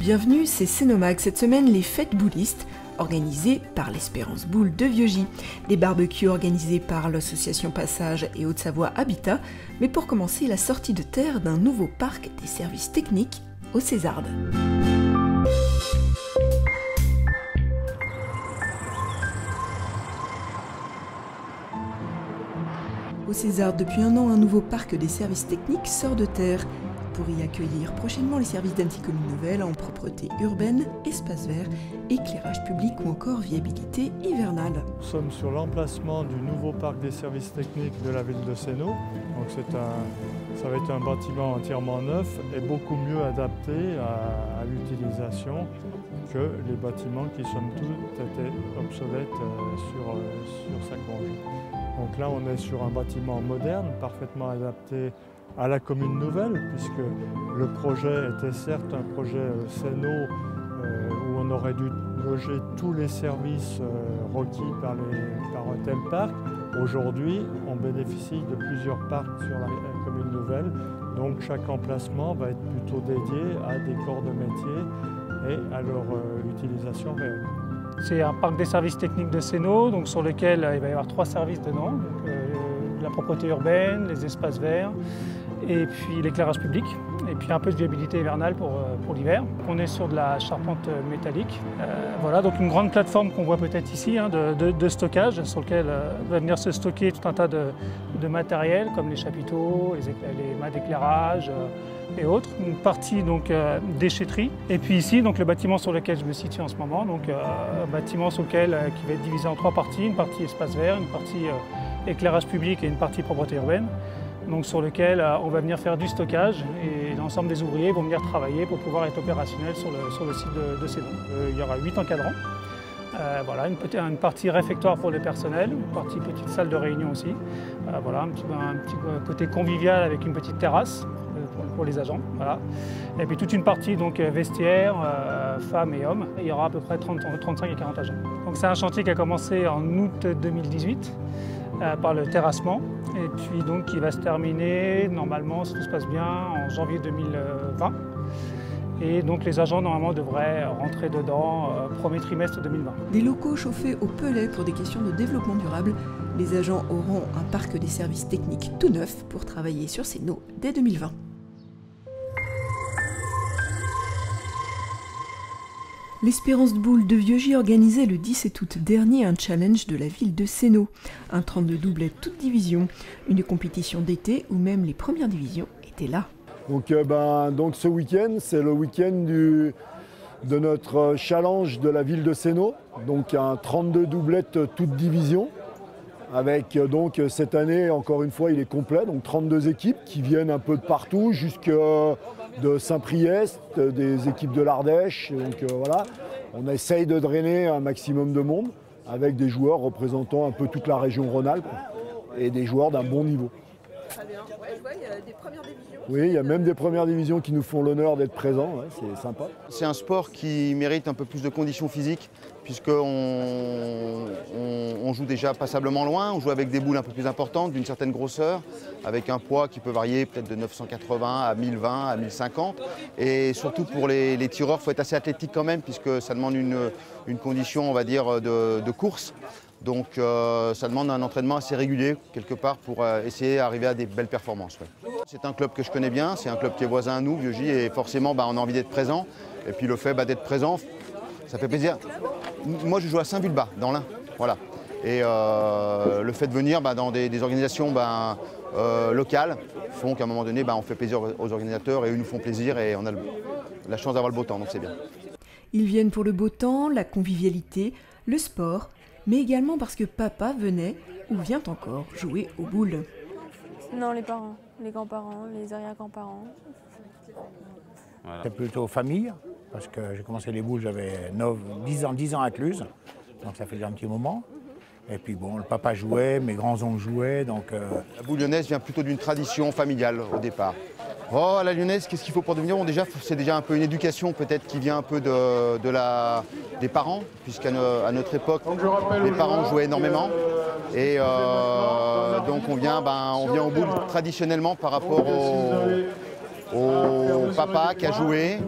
Bienvenue, c'est Cénomag. Cette semaine, les fêtes boulistes, organisées par l'Espérance Boule de Vieugy. Des barbecues organisés par l'association Passage et Haute-Savoie Habitat. Mais pour commencer, la sortie de terre d'un nouveau parc des services techniques aux Césardes. Au Césardes, depuis un an, un nouveau parc des services techniques sort de terre pour y accueillir prochainement les services d'Anticommune Nouvelle en propreté urbaine, espace vert, éclairage public ou encore viabilité hivernale. Nous sommes sur l'emplacement du nouveau parc des services techniques de la ville de Sénaux. Donc ça va être un bâtiment entièrement neuf et beaucoup mieux adapté à l'utilisation que les bâtiments qui, somme toute, étaient obsolètes sur sa conge. Donc là, on est sur un bâtiment moderne, parfaitement adapté à la commune nouvelle, puisque le projet était certes un projet Sénaux où on aurait dû loger tous les services requis par un tel parc. Aujourd'hui, on bénéficie de plusieurs parcs sur la commune nouvelle, donc chaque emplacement va être plutôt dédié à des corps de métier et à leur utilisation réelle. C'est un parc des services techniques de Sénaux, donc sur lequel il va y avoir 3 services dedans. Donc, la propreté urbaine, les espaces verts et puis l'éclairage public. Et puis un peu de viabilité hivernale pour l'hiver. On est sur de la charpente métallique. Voilà, donc une grande plateforme qu'on voit peut-être ici de stockage sur lequel va venir se stocker tout un tas de matériel comme les chapiteaux, les mâts d'éclairage, et autres, une partie donc déchetterie. Et puis ici, donc le bâtiment sur lequel je me situe en ce moment, donc un bâtiment sur lequel qui va être divisé en 3 parties, une partie espace vert, une partie éclairage public et une partie propreté urbaine. Donc sur lequel on va venir faire du stockage et l'ensemble des ouvriers vont venir travailler pour pouvoir être opérationnels sur le site de Sénaux. Il y aura 8 encadrants. Voilà, une partie réfectoire pour les personnels, une partie petite salle de réunion aussi. Voilà, un petit côté convivial avec une petite terrasse pour les agents. Voilà. Et puis toute une partie donc, vestiaire, femmes et hommes. Il y aura à peu près 35 et 40 agents. Donc c'est un chantier qui a commencé en août 2018 par le terrassement. Et puis donc qui va se terminer normalement, si tout se passe bien, en janvier 2020. Et donc les agents normalement devraient rentrer dedans premier trimestre 2020. Des locaux chauffés au pelet pour des questions de développement durable, les agents auront un parc des services techniques tout neuf pour travailler sur Sénaux dès 2020. L'Espérance Boule de Vieugy organisait le 17 août dernier un challenge de la ville de Sénaux, un 32 doublets toute division, une compétition d'été où même les premières divisions étaient là. Donc ce week-end, c'est le week-end de notre challenge de la ville de Sénaux, donc un 32 doublettes toute division, avec donc cette année, encore une fois, il est complet, donc 32 équipes qui viennent un peu de partout, jusque de Saint-Priest, des équipes de l'Ardèche. Donc voilà, on essaye de drainer un maximum de monde avec des joueurs représentant un peu toute la région Rhône-Alpes et des joueurs d'un bon niveau. Très bien. Ouais, je vois, il y a des premières divisions. Oui, il y a même des premières divisions qui nous font l'honneur d'être présents, ouais, c'est sympa. C'est un sport qui mérite un peu plus de conditions physiques, puisqu'on joue déjà passablement loin, on joue avec des boules un peu plus importantes, d'une certaine grosseur, avec un poids qui peut varier peut-être de 980 à 1020, à 1050. Et surtout pour les tireurs, il faut être assez athlétique quand même, puisque ça demande une condition, on va dire, de course. Donc ça demande un entraînement assez régulier, quelque part, pour essayer d'arriver à des belles performances. Ouais. C'est un club que je connais bien, c'est un club qui est voisin à nous, Vieugy, et forcément on a envie d'être présent. Et puis le fait d'être présent, ça fait plaisir. Moi je joue à Saint-Vulbas, dans l'Ain. Voilà. Et le fait de venir dans des organisations locales font qu'à un moment donné, on fait plaisir aux organisateurs et eux nous font plaisir et on a la chance d'avoir le beau temps, donc c'est bien. Ils viennent pour le beau temps, la convivialité, le sport, mais également parce que papa venait, ou vient encore, jouer aux boules. Non, les parents, les grands-parents, les arrière-grands-parents. Voilà. C'est plutôt famille, parce que j'ai commencé les boules, j'avais 10 ans à Cluse, donc ça fait déjà un petit moment. Et puis bon, le papa jouait, mes grands-oncles jouaient, donc... La boule lyonnaise vient plutôt d'une tradition familiale au départ. Oh, la lyonnaise, qu'est-ce qu'il faut pour devenir? C'est déjà un peu une éducation peut-être qui vient un peu des parents, puisqu'à notre époque, les parents jouaient énormément. Et donc on vient aux boules traditionnellement par rapport au papa qui a joué,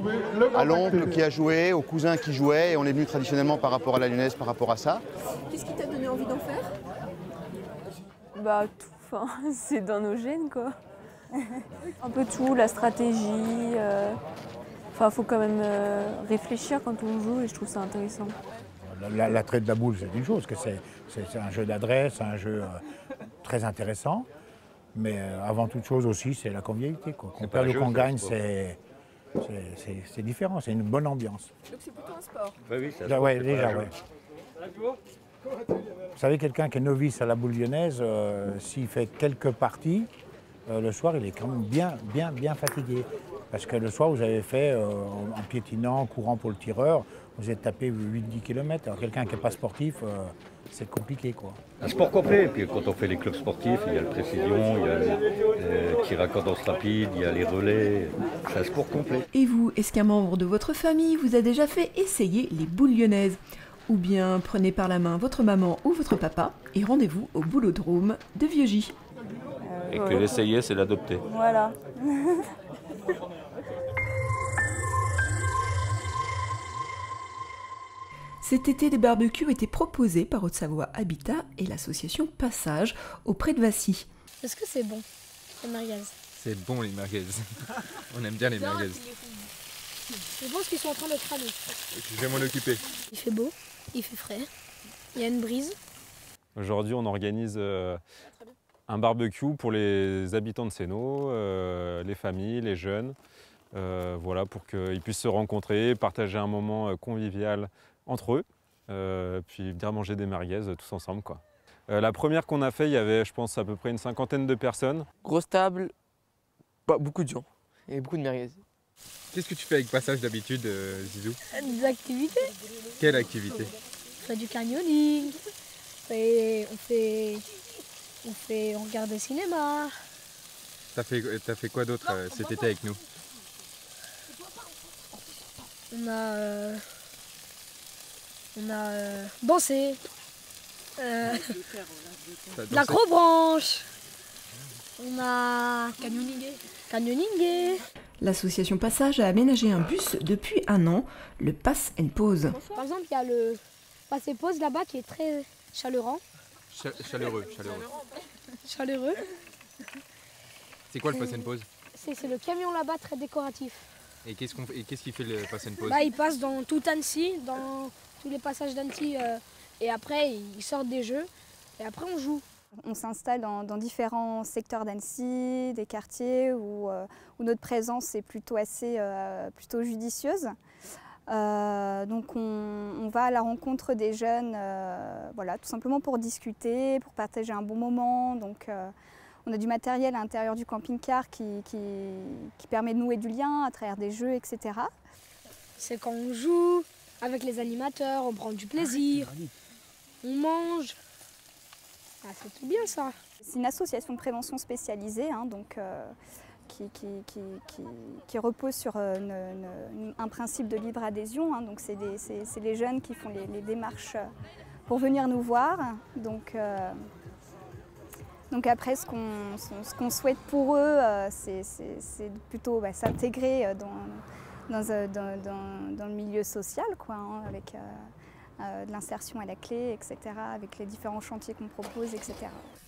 à l'oncle qui a joué, au cousin qui jouait, et on est venu traditionnellement par rapport à la lyonnaise, par rapport à ça. Qu'est-ce qui t'a donné envie d'en faire? Bah tout, enfin, c'est dans nos gènes quoi. Un peu tout, la stratégie. Enfin, faut quand même réfléchir quand on joue et je trouve ça intéressant. L'attrait de la boule, c'est une chose, que c'est un jeu d'adresse, un jeu très intéressant. Mais avant toute chose aussi, c'est la convivialité. Qu'on perd ou qu'on gagne, c'est différent, c'est une bonne ambiance. Donc c'est plutôt un sport. Oui, c'est Ouais, déjà, ouais. Vous savez, quelqu'un qui est novice à la boule lyonnaise, s'il fait quelques parties, le soir, il est quand même bien fatigué. Parce que le soir, vous avez fait, en piétinant, en courant pour le tireur, vous êtes tapé 8-10 km. Alors quelqu'un qui n'est pas sportif, c'est compliqué, quoi. Un sport complet. Et puis quand on fait les clubs sportifs, il y a le précision, il y a le tir à cadence rapide, il y a les relais. C'est un sport complet. Et vous, est-ce qu'un membre de votre famille vous a déjà fait essayer les boules lyonnaises? Ou bien prenez par la main votre maman ou votre papa et rendez-vous au boulodrome de Vieux-Gy. Et que l'essayer, c'est l'adopter. Voilà. Cet été, des barbecues étaient proposés par Haute-Savoie Habitat et l'association Passage auprès de Vassy. Est-ce que c'est bon, les merguez? C'est bon les merguez. On aime bien les merguez. Je pense qu'ils sont en train de cramer. Je vais m'en occuper. Il fait beau, il fait frais, il y a une brise. Aujourd'hui, on organise un barbecue pour les habitants de Sénaux, les familles, les jeunes, voilà, pour qu'ils puissent se rencontrer, partager un moment convivial entre eux, puis venir manger des merguez tous ensemble, quoi. La première qu'on a fait, il y avait, je pense, à peu près une cinquantaine de personnes. Grosse table, beaucoup de gens et beaucoup de merguez. Qu'est-ce que tu fais avec Passage d'habitude, Zizou? Des activités. Quelle activité? On fait du canyoning, on regarde des cinémas. T'as fait quoi d'autre cet été avec nous? On a dansé, l'acrobranche, on a canyoningué. L'association Passage a aménagé un bus depuis un an, le Pass and Pause. Par exemple, il y a le Pass and Pause là-bas qui est très chaleureux. Chaleureux. Chaleureux. C'est quoi le Pass and Pause? C'est le camion là-bas très décoratif. Et qu'est-ce qu'il fait le Pass and Pause? Il passe dans tout Annecy, dans tous les passages d'Annecy, et après ils sortent des jeux, et après on joue. On s'installe dans différents secteurs d'Annecy, des quartiers où notre présence est plutôt judicieuse. Donc on va à la rencontre des jeunes, voilà, tout simplement pour discuter, pour partager un bon moment. Donc, on a du matériel à l'intérieur du camping-car qui permet de nouer du lien à travers des jeux, etc. C'est quand on joue avec les animateurs, on prend du plaisir, on mange. C'est tout bien ça. C'est une association de prévention spécialisée, hein, donc, qui repose sur un principe de libre adhésion. Hein, donc c'est les jeunes qui font les démarches pour venir nous voir. Donc après, ce qu'on souhaite pour eux, c'est plutôt s'intégrer dans le milieu social, quoi, hein, avec de l'insertion à la clé, etc., avec les différents chantiers qu'on propose, etc.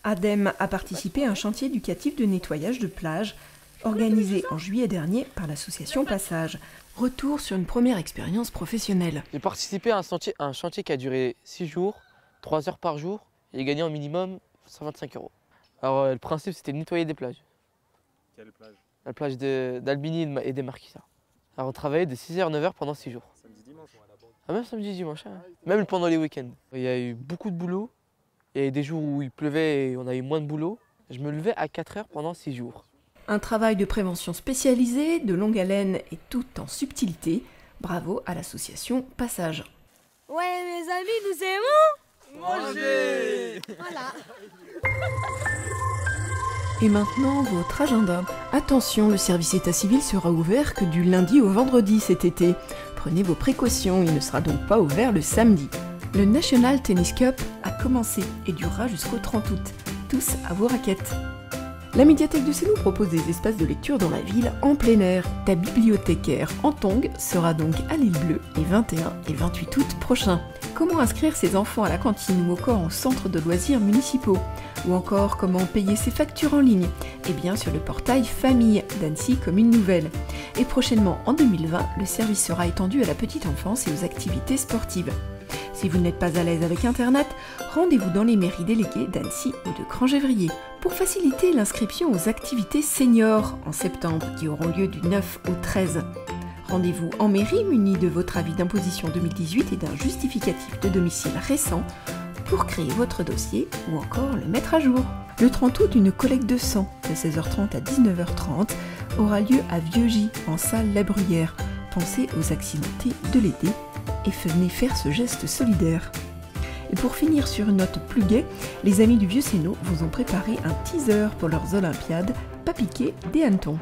Adem a participé à un chantier éducatif de nettoyage de plage organisé en juillet dernier par l'association Passage. Retour sur une première expérience professionnelle. J'ai participé à un chantier qui a duré 6 jours, 3 heures par jour, et j'ai gagné en minimum 125 €. Alors le principe c'était de nettoyer des plages. Quelle plage? La plage d'Albini et des Marquisas. Alors on travaillait de 6h à 9h pendant 6 jours. Samedi, dimanche? Ah, même samedi, dimanche, hein. Même pendant les week-ends. Il y a eu beaucoup de boulot. Il y a eu des jours où il pleuvait et on a eu moins de boulot. Je me levais à 4 heures pendant 6 jours. Un travail de prévention spécialisé, de longue haleine et tout en subtilité. Bravo à l'association Passage. Ouais mes amis, nous aimons manger. Voilà. Et maintenant, votre agenda. Attention, le service état civil sera ouvert que du lundi au vendredi cet été. Prenez vos précautions, il ne sera donc pas ouvert le samedi. Le National Tennis Cup a commencé et durera jusqu'au 30 août. Tous à vos raquettes. La médiathèque de Sénou propose des espaces de lecture dans la ville en plein air. Ta bibliothécaire en tongs sera donc à l'île Bleue les 21 et 28 août prochains. Comment inscrire ses enfants à la cantine ou encore en centre de loisirs municipaux? Ou encore comment payer ses factures en ligne? Eh bien sur le portail Famille d'Annecy Commune Nouvelle. Et prochainement en 2020, le service sera étendu à la petite enfance et aux activités sportives. Si vous n'êtes pas à l'aise avec Internet, rendez-vous dans les mairies déléguées d'Annecy ou de Crangévrier pour faciliter l'inscription aux activités seniors en septembre qui auront lieu du 9 au 13. Rendez-vous en mairie muni de votre avis d'imposition 2018 et d'un justificatif de domicile récent pour créer votre dossier ou encore le mettre à jour. Le 30 août, une collecte de sang de 16h30 à 19h30 aura lieu à Vieux-Gy en salle La Bruyère. Pensez aux accidentés de l'été et venez faire ce geste solidaire. Et pour finir sur une note plus gaie, les amis du Vieux Sénot vous ont préparé un teaser pour leurs Olympiades, pas piquer des hannetons.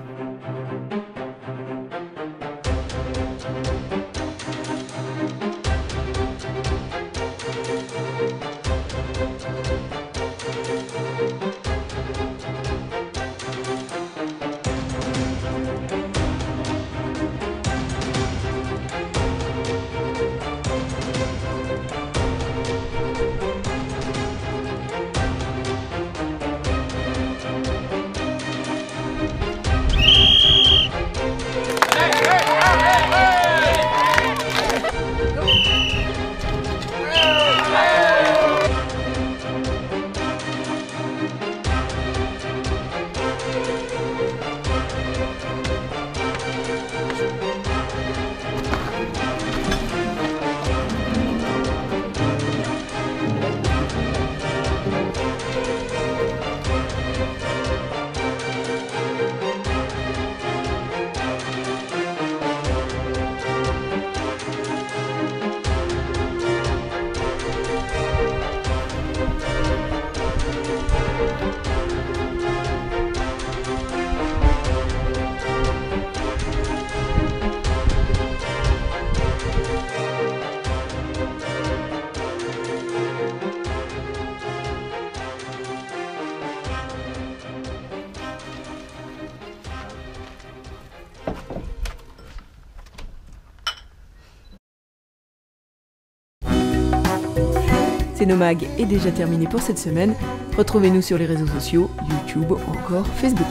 Sénomag est déjà terminé pour cette semaine. Retrouvez-nous sur les réseaux sociaux, YouTube ou encore Facebook.